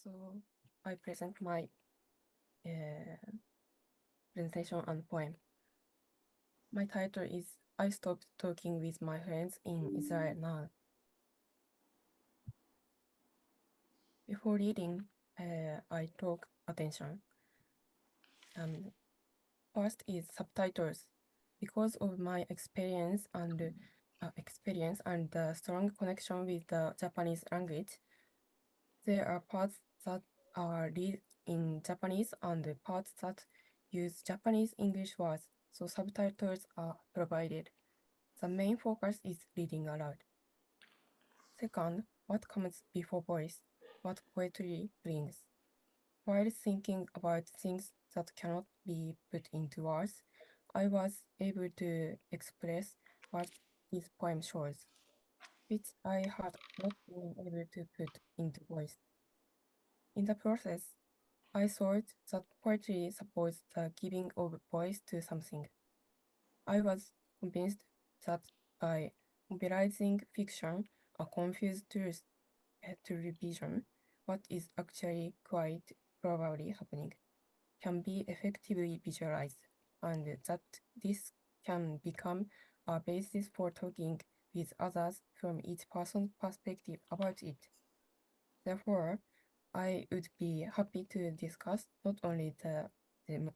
So I present my presentation and poem. My title is I Stopped Talking with My Friends in Israel Now. Before reading, I took attention. First is subtitles. Because of my experience and the strong connection with the Japanese language, there are parts that are read in Japanese and parts that use Japanese English words, so subtitles are provided. The main focus is reading aloud. Second, what comes before voice? What poetry brings? While thinking about things that cannot be put into words, I was able to express what this poem shows, which I had not been able to put into voice. In the process, I thought that poetry supports the giving of voice to something. I was convinced that by mobilizing fiction, a confused truth to revision, what is actually quite probably happening, can be effectively visualized, and that this can become a basis for talking with others from each person's perspective about it. Therefore, I would be happy to discuss not only the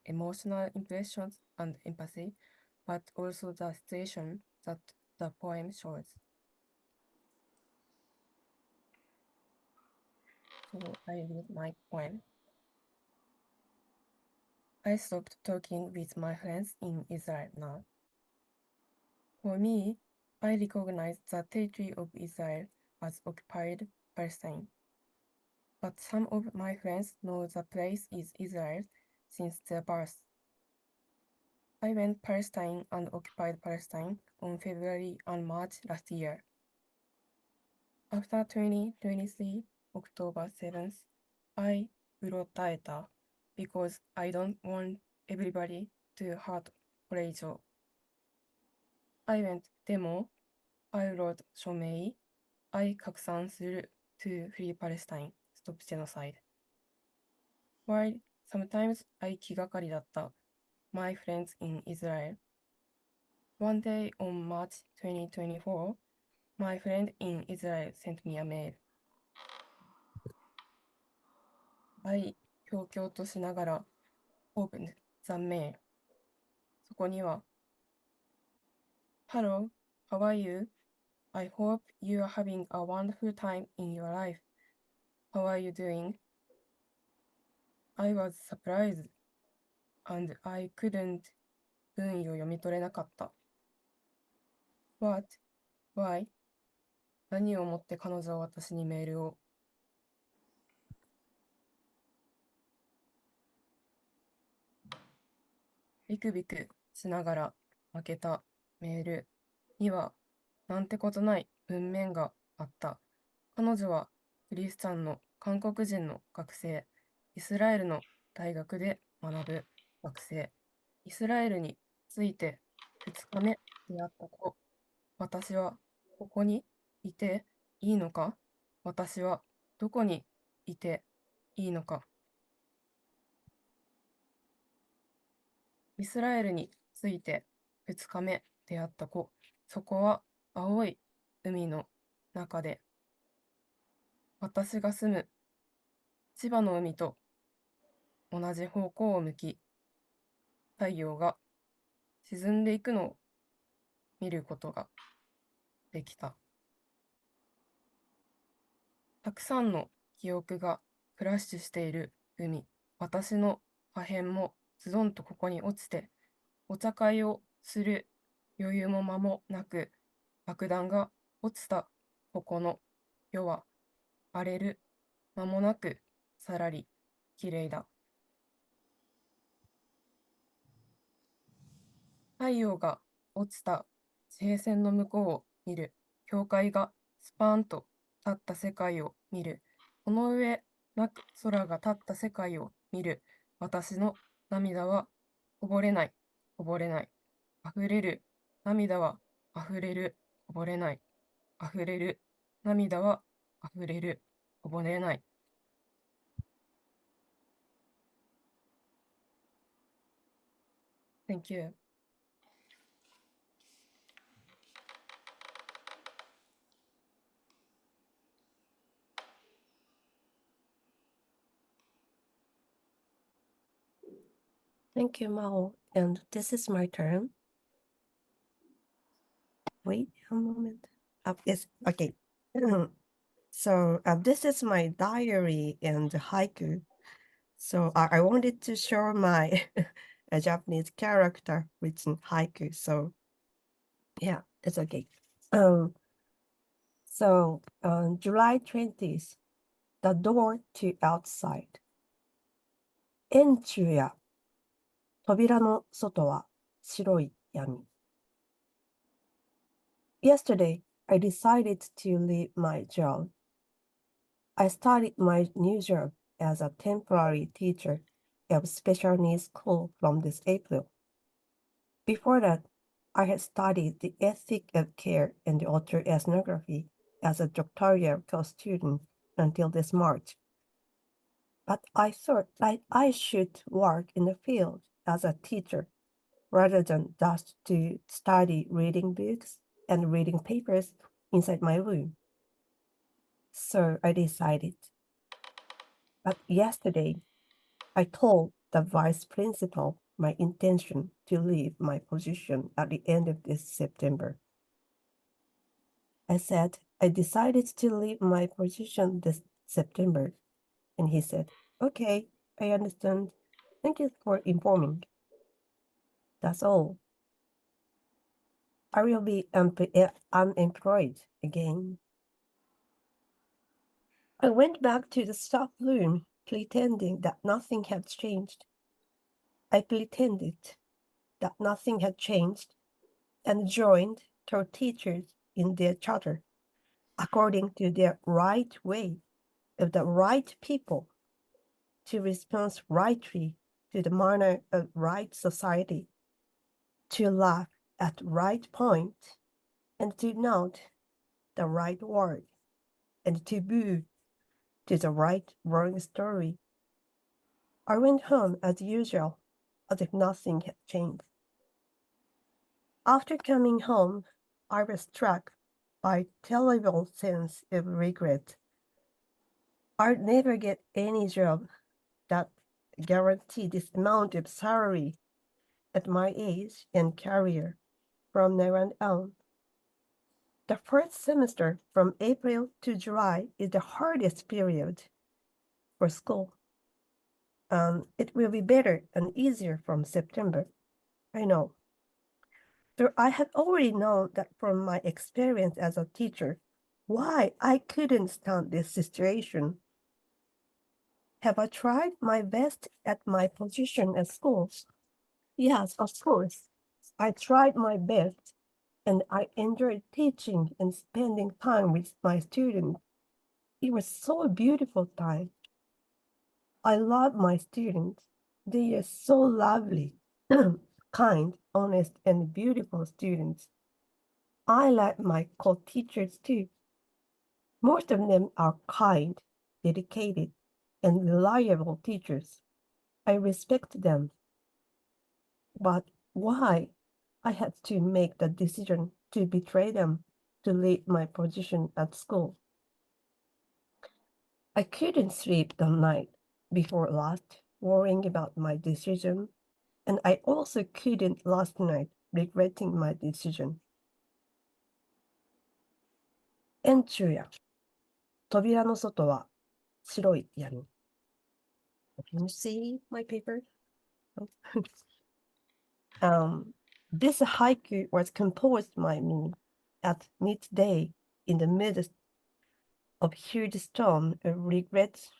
emotional impressions and empathy, but also the situation that the poem shows. So I read my poem. I stopped talking with my friends in Israel now. For me, I recognize the territory of Israel as occupied Palestine. But some of my friends know the place is Israel since their birth. I went Palestine and occupied Palestine on February and March last year. After 2023, October 7th, I うろたえた because I don't want everybody to hurt これ以上. I went demo, I wrote 署名, I 拡散する to free Palestine, stop genocide. While sometimes I 気がかりだった my friends in Israel. One day on March 2024, my friend in Israel sent me a mail. I ひょうきょうとしながら opened the mail. そこには Hello, how are you? I hope you are having a wonderful time in your life. How are you doing? I was surprised and I couldn't 文意を読み取れなかった。What? Why? 何をもって彼女は私にメールを。ビクビクしながら開けたメールにはなんてことない文面があった。彼女はクリスチャンの韓国人の学生、イスラエルの大学で学ぶ学生、イスラエルについて2日目出会った子、私はここにいていいのか？私はどこにいていいのか？イスラエルについて2日目出会った子、そこは青い海の中で、私が住む千葉の海と同じ方向を向き、太陽が沈んでいくのを見ることができた。たくさんの記憶がクラッシュしている海、私の破片もズドンとここに落ちて、お茶会をする余裕も間もなく、爆弾が落ちたここの世は荒れる間もなくさらりきれいだ。太陽が落ちた地平線の向こうを見る。教会がスパーンと立った世界を見る。この上なく空が立った世界を見る。私の涙はこぼれない、こぼれない。溢れる涙は溢れる、こぼれない。溢れる涙は溢れる、こぼれない。Thank you. Thank you, Mao. And this is my turn. Wait a moment. Yes, okay. So this is my diary and haiku. So I wanted to show my a Japanese character written haiku. So yeah, it's okay. Um, so on July 20th, the door to outside. 円柱や扉の外は白い闇。Yesterday, I decided to leave my job. I started my new job as a temporary teacher of special needs school from this April. Before that, I had studied the ethic of care and ultra-ethnography as a doctoral co-student until this March. But I thought that I should work in the field as a teacher rather than just to study reading books and reading papers inside my room. So I decided. But yesterday, I told the vice principal my intention to leave my position at the end of this September. I said, I decided to leave my position this September. And he said, okay, I understand. Thank you for informing. That's all. I will be unemployed again. I went back to the staff room, pretending that nothing had changed. I pretended that nothing had changed and joined their teachers in their charter, according to their right way of the right people, to respond rightly to the manner of right society, to laugh at right point, and to note the right word, and to boo to the right wrong story. I went home as usual, as if nothing had changed. After coming home, I was struck by a terrible sense of regret. I'd never get any job that guaranteed this amount of salary at my age and career from now on. The first semester from April to July is the hardest period for school. It will be better and easier from September. I know. So I had already known that from my experience as a teacher, why I couldn't stand this situation. Have I tried my best at my position at school? Yes, of course. I tried my best and I enjoyed teaching and spending time with my students. It was so a beautiful time. I love my students. They are so lovely, kind, honest, and beautiful students. I like my co-teachers too. Most of them are kind, dedicated, and reliable teachers. I respect them. But why I had to make the decision to betray them to leave my position at school? I couldn't sleep the night before last, worrying about my decision, and I also couldn't last night, regretting my decision. 円柱や扉の外は白い闇。Can you see my paper? This haiku was composed by me at midday in the midst of huge storm of regret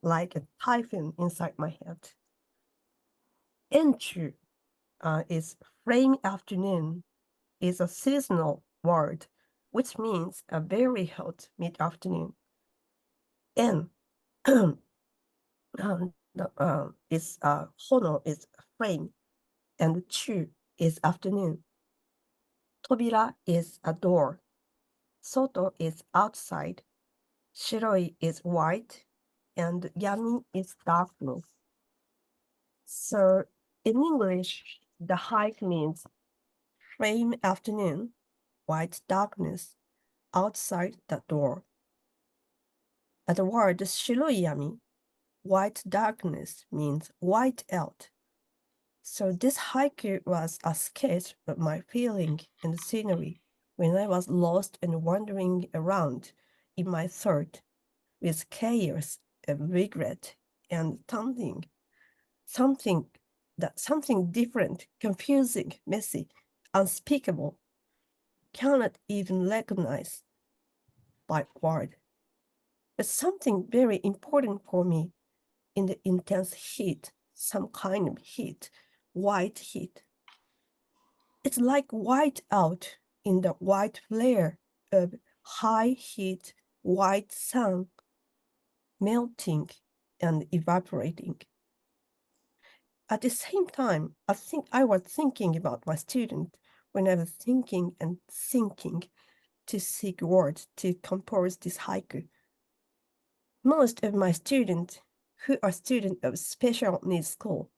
like a typhoon inside my head. Enchu is flame afternoon, is a seasonal word, which means a very hot mid-afternoon. En is hono is flame, and chu is afternoon. Tobira is a door. Soto is outside. Shiroi is white, and yami is darkness. So in English, The hike means rain afternoon, white darkness outside the door. The word shiroyami, white darkness, means white out. So this haiku was a sketch of my feeling and scenery when I was lost and wandering around in my thought with chaos of regret and something different, confusing, messy, unspeakable, cannot even recognize by word. But something very important for me in the intense heat, some kind of heat, white heat. It's like white out in the white flare of high heat white sun melting and evaporating. At the same time, I think I was thinking about my student when I was thinking and thinking to seek words to compose this haiku. Most of my students who are students of special needs school,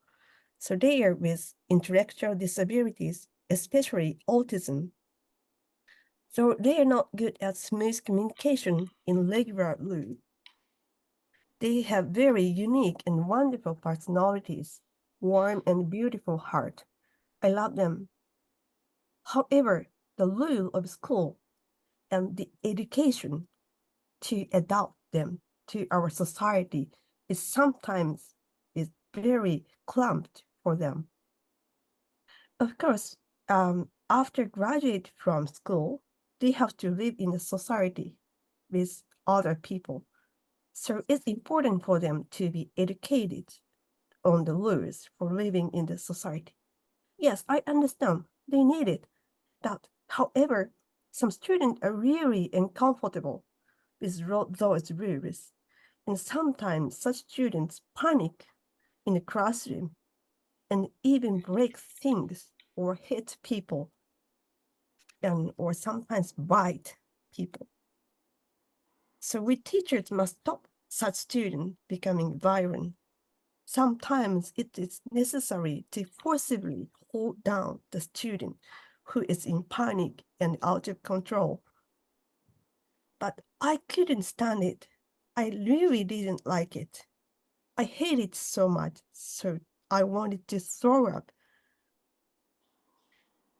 so they are with intellectual disabilities, especially autism. So they are not good at smooth communication in regular life. They have very unique and wonderful personalities, warm and beautiful heart. I love them. However, the rule of school and the education to adapt them to our society is sometimes is very clumped for them. Of course, after graduate from school, they have to live in a society with other people. So it's important for them to be educated on the rules for living in the society. Yes, I understand they need it. But however, some students are really uncomfortable with those rules. And sometimes such students panic in the classroom and even break things or hit people and or sometimes bite people. So we teachers must stop such students becoming violent. Sometimes it is necessary to forcibly hold down the student who is in panic and out of control. But I couldn't stand it. I really didn't like it. I hate it so much, so I wanted to throw up.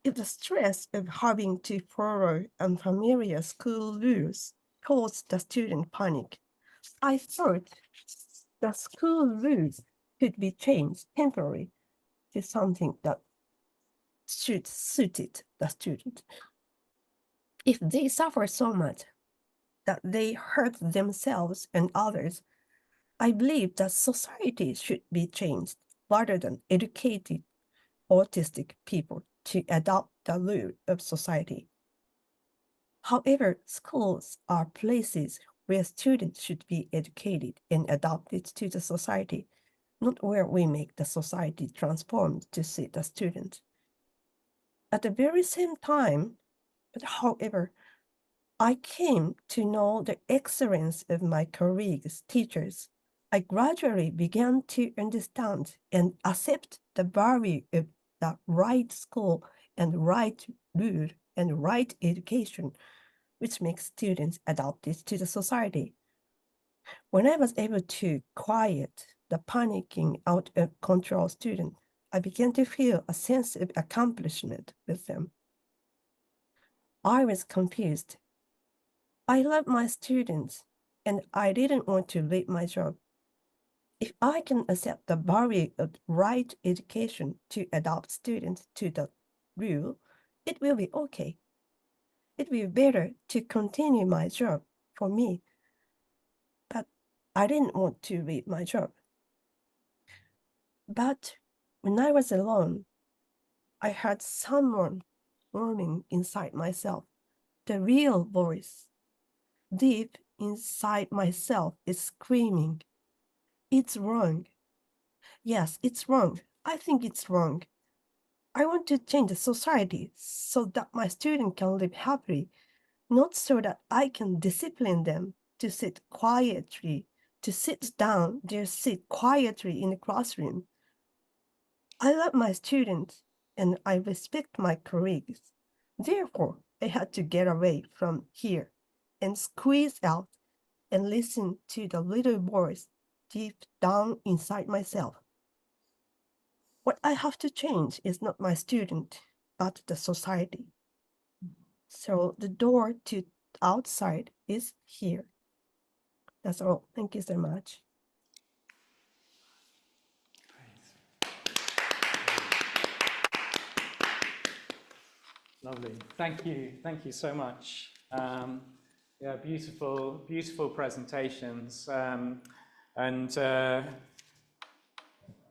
If the stress of having to follow unfamiliar school rules caused the student panic, I thought the school rules could be changed temporarily to something that should suit it, the student. If they suffer so much that they hurt themselves and others, I believe that society should be changed rather than educated autistic people to adopt the rule of society. However, schools are places where students should be educated and adapted to the society, not where we make the society transformed to suit the student. At the very same time, but however, I came to know the excellence of my colleagues, teachers. I gradually began to understand and accept the value of the right school and right rule and right education, which makes students adapted to the society. When I was able to quiet the panicking out of control student, I began to feel a sense of accomplishment with them. I was confused. I love my students, and I didn't want to leave my job. If I can accept the value of right education to adopt students to the rule, it will be okay. It will be better to continue my job for me, but I didn't want to leave my job. But when I was alone, I heard someone mourning inside myself, the real voice. Deep inside myself is screaming, it's wrong. Yes, it's wrong. I think it's wrong. I want to change the society so that my students can live happily, not so that I can discipline them to sit quietly, to sit down, just sit quietly in the classroom. I love my students, and I respect my colleagues. Therefore, I had to get away from here and squeeze out and listen to the little voice deep down inside myself. What I have to change is not my student, but the society. So the door to outside is here. That's all. Thank you so much. Lovely. Thank you so much. Yeah, beautiful presentations, and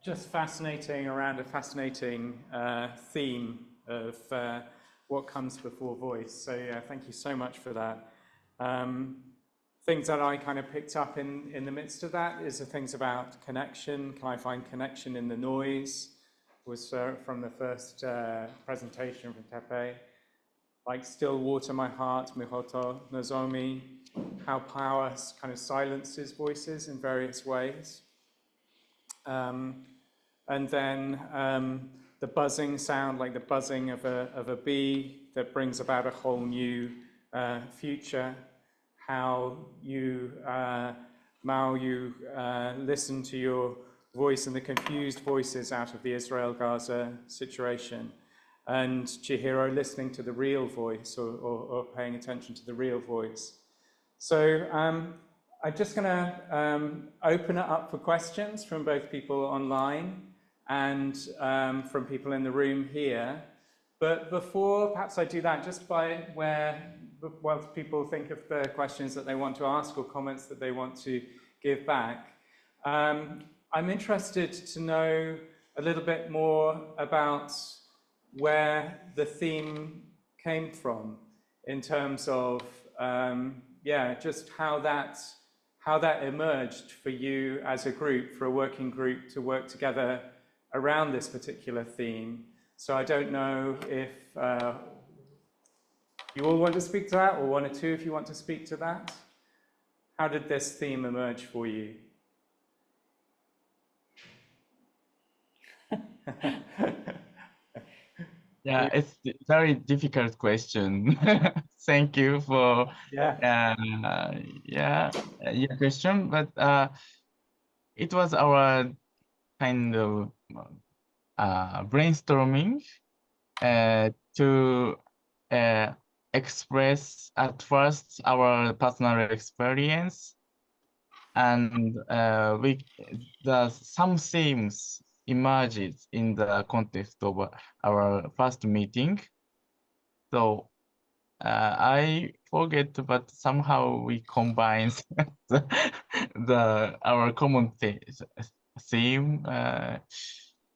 just fascinating around a fascinating theme of what comes before voice. So yeah, thank you so much for that. Things that I kind of picked up in the midst of that is the things about connection. Can I find connection in the noise? Was from the first presentation from Teppei. Like still water my heart, Mihoko, Nozomi, how power kind of silences voices in various ways. And then the buzzing sound, like the buzzing of a bee that brings about a whole new future. How you, Mao, you listen to your voice and the confused voices out of the Israel-Gaza situation. And Chihiro listening to the real voice or paying attention to the real voice. So I'm just going to open it up for questions from both people online and from people in the room here. But before perhaps I do that, just while people think of the questions that they want to ask or comments that they want to give back, I'm interested to know a little bit more about where the theme came from in terms of just how that emerged for you as a group, for a working group to work together around this particular theme. So I don't know if you all want to speak to that, or one or two if you want to speak to that. How did this theme emerge for you? Yeah, it's a very difficult question. Thank you for your question, but it was our kind of brainstorming to express at first our personal experience, and some themes emerged in the context of our first meeting. So I forget, but somehow we combine our common theme.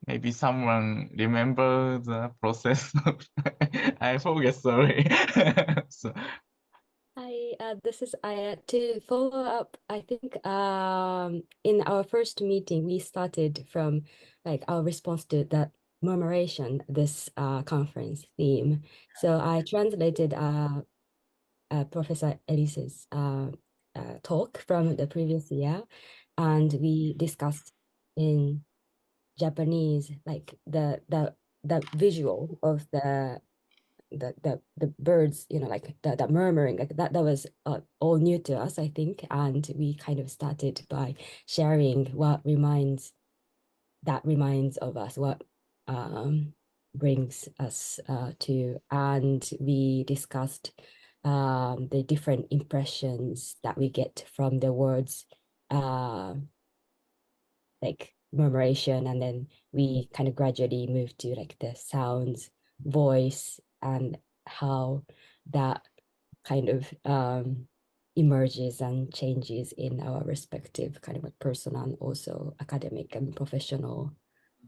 Maybe someone remember the process. I forget. Sorry. So, Hi, this is Aya. To follow up, I think in our first meeting, we started from like our response to the murmuration, this conference theme. So I translated Professor Elise's talk from the previous year, and we discussed in Japanese, like the visual of the birds, like the murmuring, like that was all new to us, I think. And we kind of started by sharing what reminds of us, what brings us to, and we discussed the different impressions that we get from the words like murmuration, and then we kind of gradually moved to like the sounds, voice, and how that kind of emerges and changes in our respective kind of like personal and also academic and professional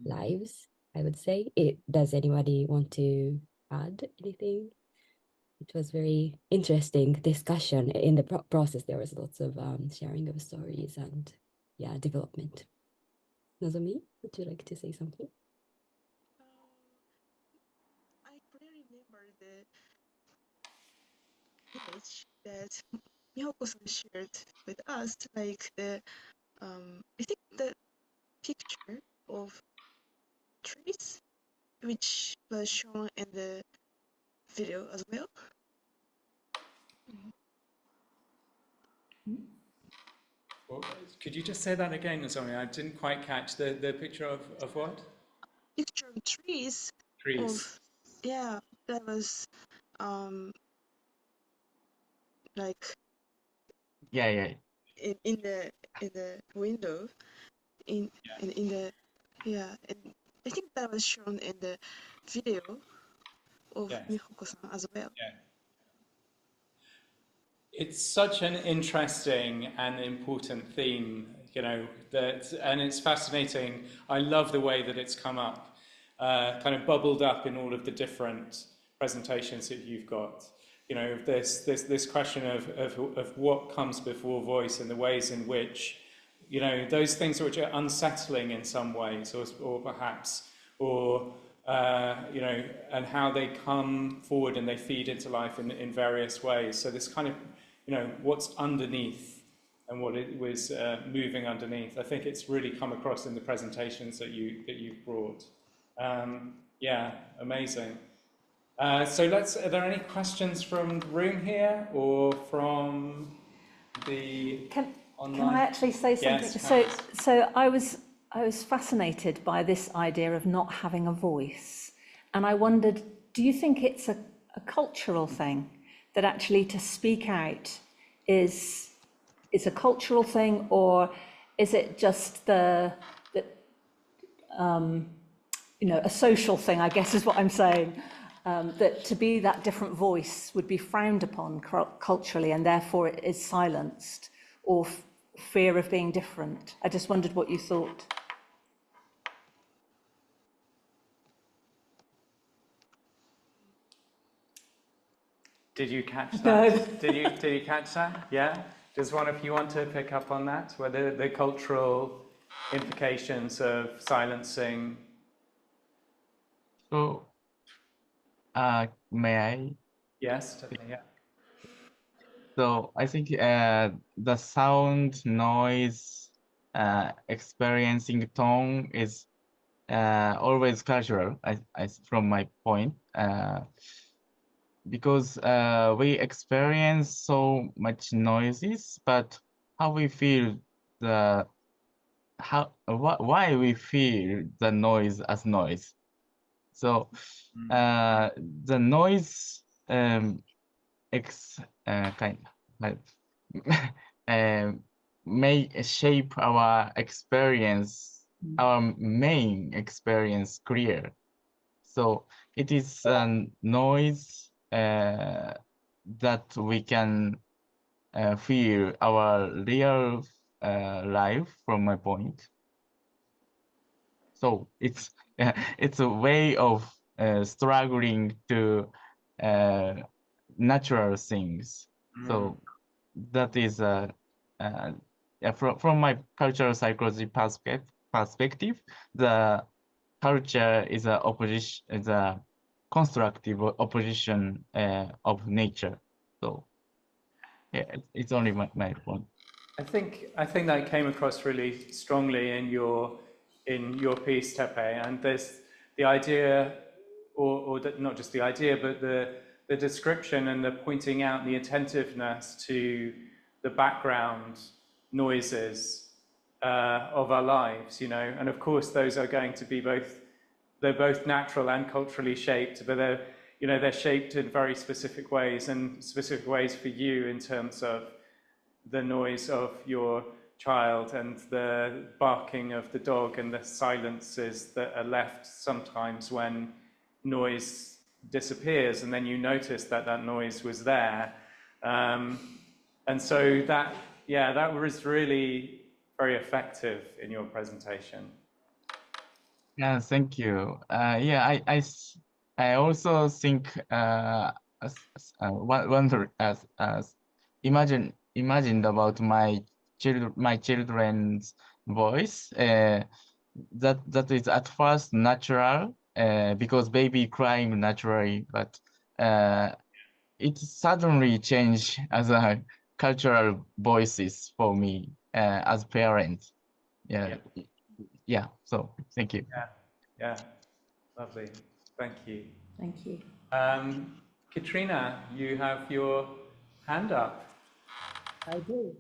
lives, I would say. Does anybody want to add anything? It was very interesting discussion. In the process, there was lots of sharing of stories and development. Nozomi, would you like to say something? I clearly remember the image that Mihoko-san shared with us, like I think the picture of trees, which was shown in the video as well. Well, could you just say that again, Nozomi? I didn't quite catch the picture of what? Picture of trees. Trees. Yeah, that was like Yeah. in the window in the and I think that was shown in the video of Yes. Mihoko-san as well. Yeah. It's such an interesting and important theme, you know, and it's fascinating. I love the way that it's come up, kind of bubbled up in all of the different presentations that you've got. You know, this question of what comes before voice and the ways in which, you know, those things which are unsettling in some ways, or perhaps, or you know, and how they come forward and they feed into life in various ways. So this kind of, you know, what's underneath and what it was moving underneath. I think it's really come across in the presentations that you've brought. Yeah, amazing. So are there any questions from the room here or from the online? Can I actually say something? Yes, so I was fascinated by this idea of not having a voice, and I wondered, do you think it's a cultural thing, that actually to speak out is a cultural thing, or is it just you know, a social thing, I guess is what I'm saying, that to be that different voice would be frowned upon culturally and therefore it is silenced, or fear of being different? I just wondered what you thought. Did you catch that? No. Did you catch that? Yeah? Does one of you want to pick up on that? Whether the cultural implications of silencing? So, may I? Yes, definitely, yeah. So I think the sound, noise, experiencing tone is always cultural, from my point, because we experience so much noises, but how we feel why we feel the noise as noise. So the noise may shape our experience, our main experience clear. So it is a noise that we can feel our real life from my point. So it's a way of struggling to natural things. So that is from my cultural psychology perspective, the culture is a constructive opposition of nature. So yeah, it's only my point. I think that came across really strongly in your piece, Teppei, and there's the idea, or not just the idea, but the description and the pointing out the attentiveness to the background noises of our lives, you know, and of course those are going to be they're both natural and culturally shaped, but they're shaped in very specific ways, and specific ways for you in terms of the noise of your child and the barking of the dog and the silences that are left sometimes when noise disappears, and then you notice that noise was there. And so that was really very effective in your presentation. Yeah, thank you. Yeah, I also think wonder as imagined about my children's voice. That is at first natural because baby crying naturally, but it suddenly changed as a cultural voices for me as parent. Yeah. So thank you. Yeah, lovely. Thank you. Thank you. Katrina, you have your hand up. I do.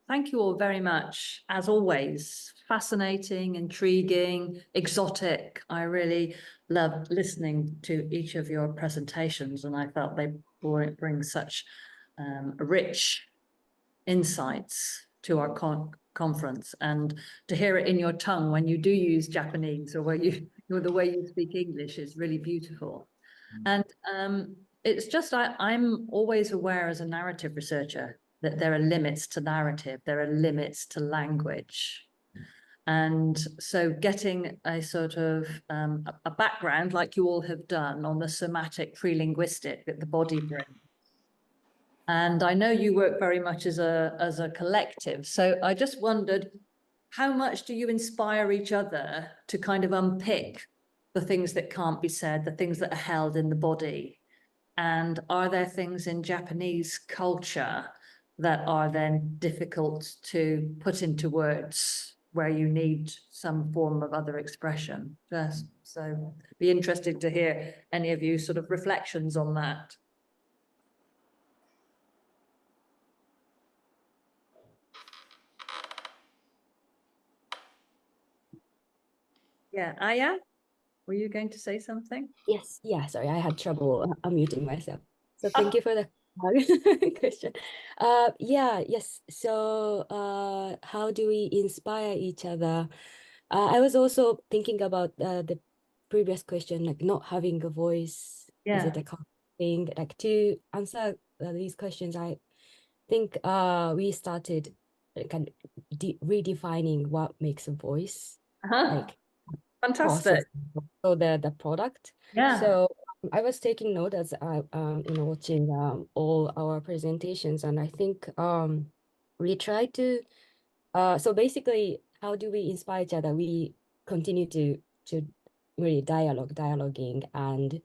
Thank you all very much. As always, fascinating, intriguing, exotic. I really loved listening to each of your presentations, and I felt they bring such rich insights to our conference. And to hear it in your tongue when you do use Japanese, or the way you speak English is really beautiful. And it's just, I'm always aware as a narrative researcher that there are limits to narrative, there are limits to language. And so getting a sort of a background like you all have done on the somatic pre-linguistic that the body brings. And I know you work very much as a collective. So I just wondered, how much do you inspire each other to kind of unpick the things that can't be said, the things that are held in the body? And are there things in Japanese culture that are then difficult to put into words where you need some form of other expression? Just so be interested to hear any of you sort of reflections on that. Yeah, Aya, were you going to say something? Yes, yeah, sorry, I had trouble unmuting myself. So thank you for the question. Yes. So how do we inspire each other? I was also thinking about the previous question, like not having a voice. Is it a common thing? Like to answer these questions, I think we started kind of redefining what makes a voice, like Fantastic. So the product. Yeah. So I was taking note as I watching all our presentations, and I think we try to so basically, how do we inspire each other? We continue to really dialoguing and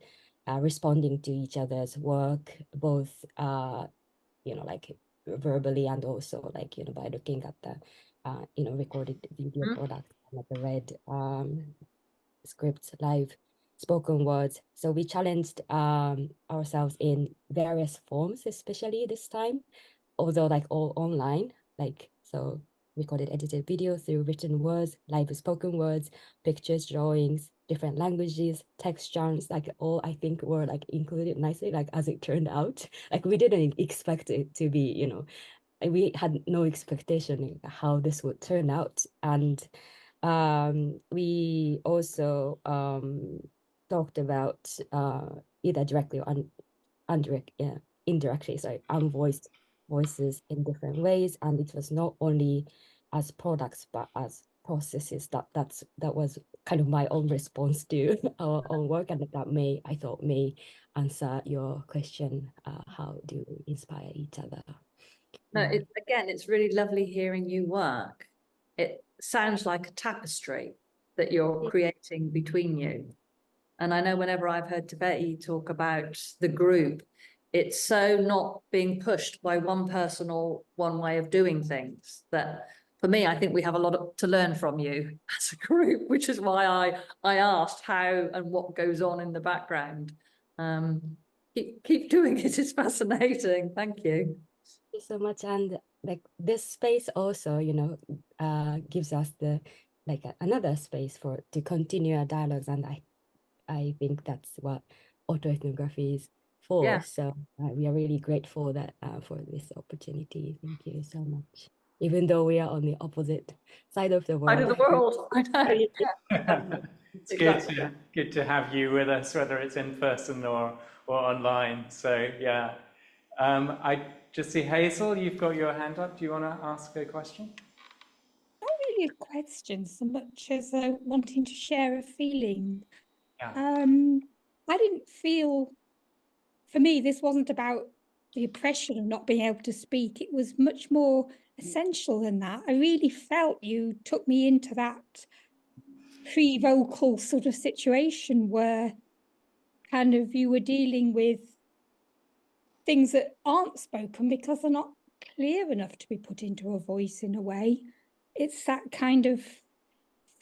responding to each other's work, both like verbally and also like by looking at the recorded video product and at the read scripts, live spoken words. So we challenged ourselves in various forms, especially this time, although like all online, like so recorded edited video through written words, live spoken words, pictures, drawings, different languages, text genres, like all I think were like included nicely, like as it turned out. Like we didn't expect it to be, we had no expectation how this would turn out. And we also talked about either directly or indirectly, unvoiced voices in different ways. And it was not only as products, but as processes. That was kind of my own response to our own work. And I thought may answer your question, how do we inspire each other? No, it's really lovely hearing you work. It sounds like a tapestry that you're creating between you. And I know whenever I've heard Teppei talk about the group, it's so not being pushed by one person or one way of doing things that for me, I think we have a lot to learn from you as a group, which is why I asked how and what goes on in the background. Keep doing it. It's fascinating. Thank you. Thank you so much. And like this space also, gives us the another space to continue our dialogues. And I think that's what autoethnography is for. Yeah. So we are really grateful that for this opportunity. Thank you so much. Even though we are on the opposite side of the world. Side of the world. I know. Yeah. It's good to have you with us, whether it's in person or online. So yeah, I just see Hazel, you've got your hand up. Do you want to ask a question? Not really a question so much as wanting to share a feeling. Yeah. I didn't feel, for me, this wasn't about the oppression of not being able to speak. It was much more essential than that. I really felt you took me into that pre-vocal sort of situation where kind of you were dealing with things that aren't spoken because they're not clear enough to be put into a voice in a way. It's that kind of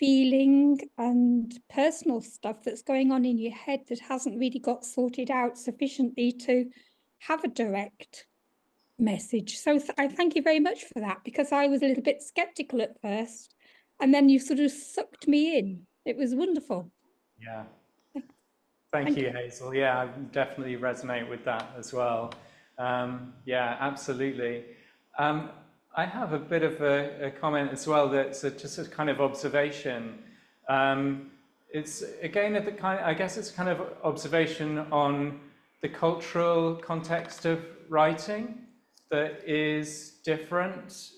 feeling and personal stuff that's going on in your head that hasn't really got sorted out sufficiently to have a direct message. So I thank you very much for that, because I was a little bit skeptical at first, and then you sort of sucked me in. It was wonderful. Yeah. Thank you, Hazel. Yeah, I definitely resonate with that as well. Yeah, absolutely. I have a bit of a comment as well that's just a kind of observation. It's again at the kind. I guess it's kind of observation on the cultural context of writing that is different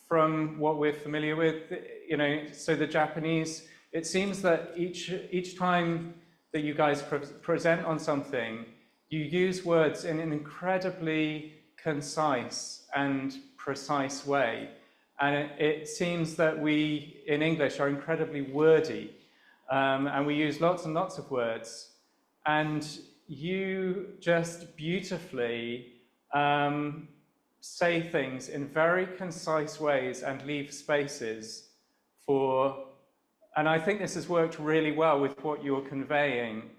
from what we're familiar with. You know, so the Japanese. It seems that each time that you guys present on something, you use words in an incredibly concise and precise way. And it seems that we, in English, are incredibly wordy. And we use lots and lots of words. And you just beautifully say things in very concise ways and leave spaces for. And I think this has worked really well with what you're conveying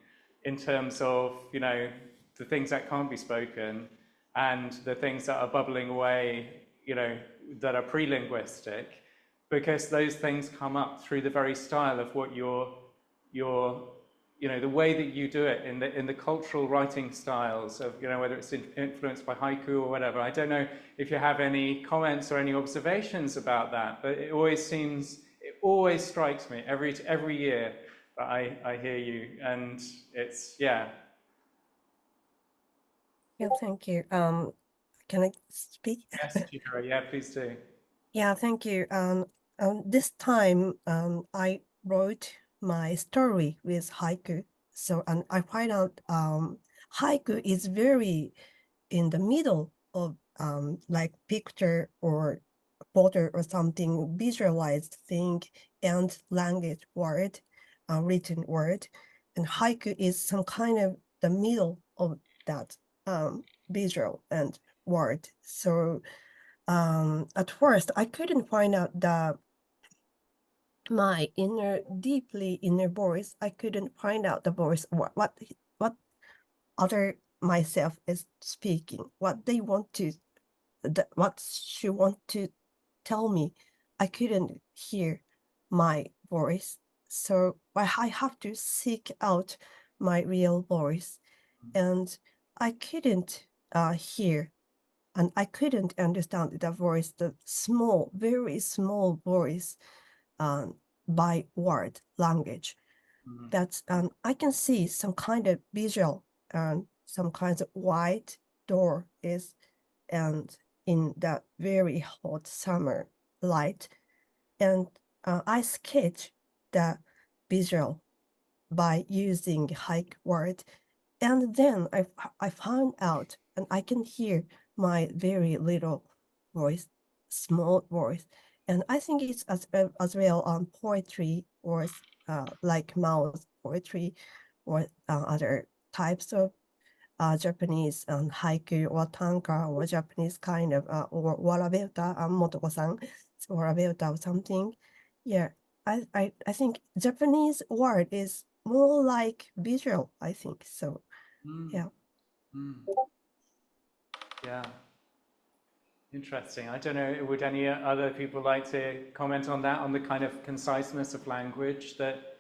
in terms of, you know, the things that can't be spoken and the things that are bubbling away, you know, that are pre-linguistic, because those things come up through the very style of what you're you know, the way that you do it in the cultural writing styles of, you know, whether it's influenced by haiku or whatever. I don't know if you have any comments or any observations about that, but it always strikes me every year that I hear you, and it's, yeah. Yeah, thank you. Can I speak? Yes, Chihiro, yeah, please do. Yeah, thank you. This time, I wrote my story with haiku. So, and I find out haiku is very in the middle of like picture or photo or something, visualized thing and language word, written word. And haiku is some kind of the middle of that visual and word. So at first I couldn't find out my deeply inner voice. I couldn't find out the voice, what other myself is speaking, what they want to, what she want to tell me. I couldn't hear my voice. So I have to seek out my real voice, and I couldn't hear, and I couldn't understand the voice, the small, very small voice by word language. That's I can see some kind of visual and some kinds of white door is, and in that very hot summer light, and I sketch the visual by using haiku word, and then I found out, and I can hear my very little voice, small voice, and I think it's as well on poetry or like mouth poetry or other types of Japanese haiku or tanka or Japanese kind of or warabeota, Motooka-san, warabeota or something. Yeah, I think Japanese word is more like visual, I think so. Yeah. Yeah. Interesting. I don't know, would any other people like to comment on that, on the kind of conciseness of language that,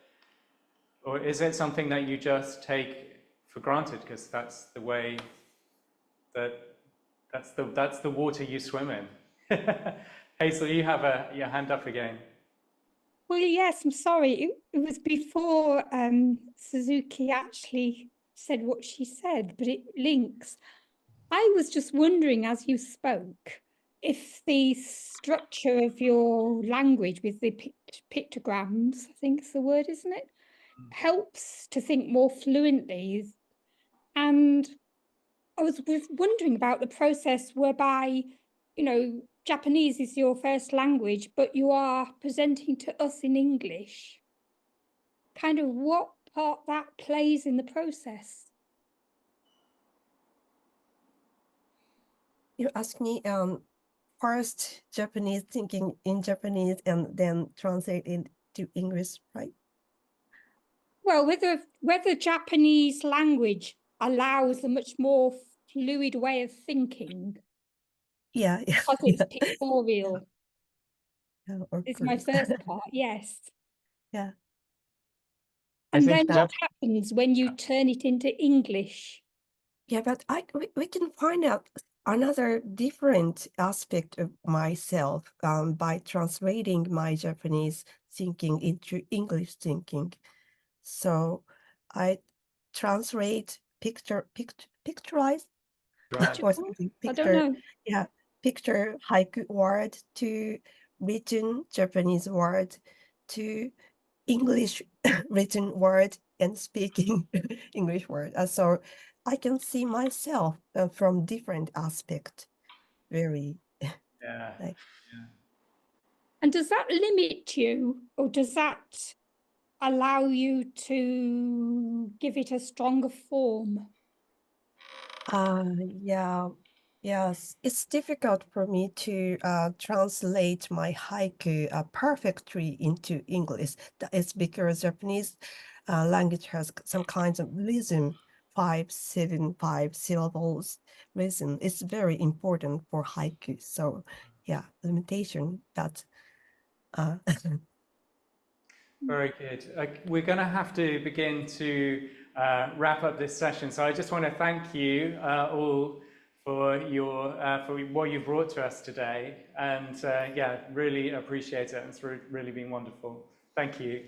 or is it something that you just take for granted because that's the way that's the water you swim in? Hazel, you have your hand up again. Well, yes, I'm sorry. It was before Suzuki actually said what she said, but it links. I was just wondering as you spoke if the structure of your language with the pictograms, I think it's the word, isn't it, helps to think more fluently. And I was wondering about the process whereby, you know, Japanese is your first language, but you are presenting to us in English. Kind of what part that plays in the process. You ask me first Japanese, thinking in Japanese and then translate in to English, right? Well, whether Japanese language allows a much more fluid way of thinking Yeah, yeah, because it's pictorial. yeah, or It's my first part, yes. yeah. And then think what Jap- happens when you turn it into English? Yeah, but we can find out another different aspect of myself by translating my Japanese thinking into English thinking. So I translate picturize Right. or something I don't know. yeah, picture haiku word to written Japanese word to English written word and speaking English word. So I can see myself from different aspect. Very Yeah. like And does that limit you, or does that allow you to give it a stronger form? yeah, yes. It's difficult for me to translate my haiku perfectly into English. That is because Japanese language has some kinds of rhythm, 5, 7, 5 syllables rhythm. It's very important for haiku. So yeah, limitation that Very good. We're going to have to begin to wrap up this session. So I just want to thank you all for for what you brought to us today, and yeah, really appreciate it. It's really been wonderful. Thank you.